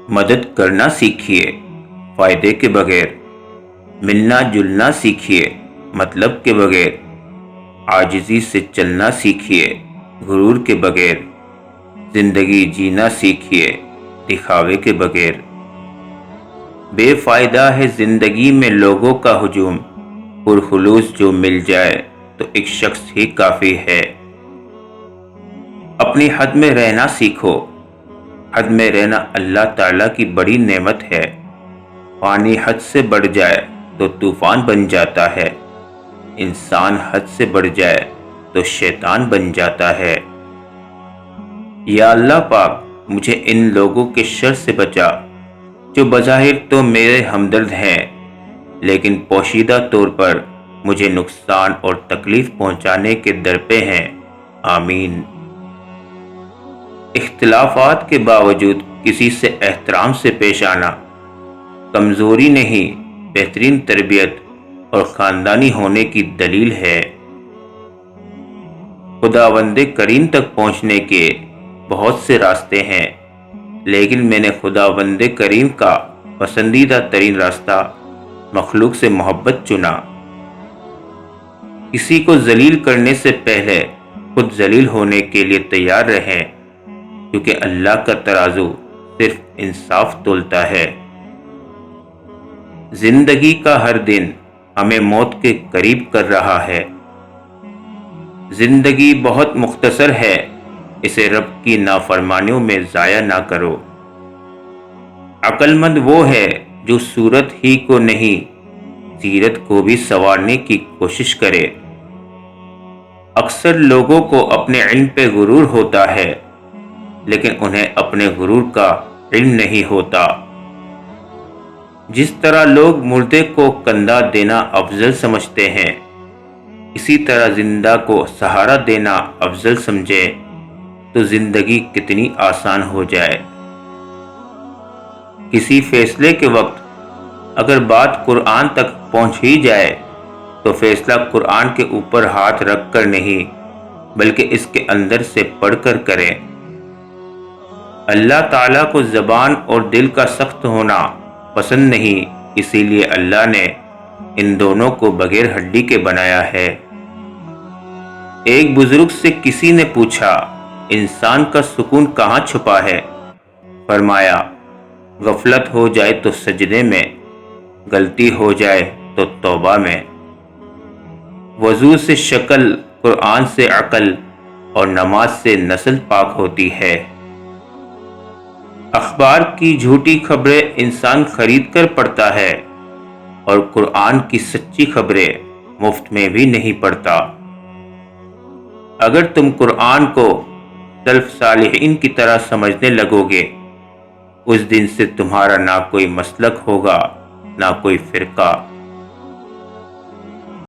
مدد کرنا سیکھیے فائدے کے بغیر، ملنا جلنا سیکھیے مطلب کے بغیر، عاجزی سے چلنا سیکھیے غرور کے بغیر، زندگی جینا سیکھیے دکھاوے کے بغیر۔ بے فائدہ ہے زندگی میں لوگوں کا ہجوم، پرخلوص جو مل جائے تو ایک شخص ہی کافی ہے۔ اپنی حد میں رہنا سیکھو، حد میں رہنا اللہ تعالیٰ کی بڑی نعمت ہے۔ پانی حد سے بڑھ جائے تو طوفان بن جاتا ہے، انسان حد سے بڑھ جائے تو شیطان بن جاتا ہے۔ یا اللہ پاک مجھے ان لوگوں کے شر سے بچا جو بظاہر تو میرے ہمدرد ہیں لیکن پوشیدہ طور پر مجھے نقصان اور تکلیف پہنچانے کے درپے ہیں، آمین۔ اختلافات کے باوجود کسی سے احترام سے پیش آنا کمزوری نہیں بہترین تربیت اور خاندانی ہونے کی دلیل ہے۔ خداوند کریم تک پہنچنے کے بہت سے راستے ہیں لیکن میں نے خداوند کریم کا پسندیدہ ترین راستہ مخلوق سے محبت چنا۔ کسی کو ذلیل کرنے سے پہلے خود ذلیل ہونے کے لیے تیار رہیں، کیونکہ اللہ کا ترازو صرف انصاف تولتا ہے۔ زندگی کا ہر دن ہمیں موت کے قریب کر رہا ہے۔ زندگی بہت مختصر ہے، اسے رب کی نافرمانیوں میں ضائع نہ کرو۔ عقل مند وہ ہے جو صورت ہی کو نہیں سیرت کو بھی سنوارنے کی کوشش کرے۔ اکثر لوگوں کو اپنے علم پہ غرور ہوتا ہے لیکن انہیں اپنے غرور کا علم نہیں ہوتا۔ جس طرح لوگ مردے کو کندھا دینا افضل سمجھتے ہیں، اسی طرح زندہ کو سہارا دینا افضل سمجھے تو زندگی کتنی آسان ہو جائے۔ کسی فیصلے کے وقت اگر بات قرآن تک پہنچ ہی جائے تو فیصلہ قرآن کے اوپر ہاتھ رکھ کر نہیں بلکہ اس کے اندر سے پڑھ کر کریں۔ اللہ تعالیٰ کو زبان اور دل کا سخت ہونا پسند نہیں، اسی لیے اللہ نے ان دونوں کو بغیر ہڈی کے بنایا ہے۔ ایک بزرگ سے کسی نے پوچھا، انسان کا سکون کہاں چھپا ہے؟ فرمایا، غفلت ہو جائے تو سجدے میں، غلطی ہو جائے تو توبہ میں۔ وضو سے شکل، قرآن سے عقل اور نماز سے نسل پاک ہوتی ہے۔ اخبار کی جھوٹی خبریں انسان خرید کر پڑھتا ہے اور قرآن کی سچی خبریں مفت میں بھی نہیں پڑھتا۔ اگر تم قرآن کو سلف صالحین کی طرح سمجھنے لگو گے، اس دن سے تمہارا نہ کوئی مسلک ہوگا نہ کوئی فرقہ۔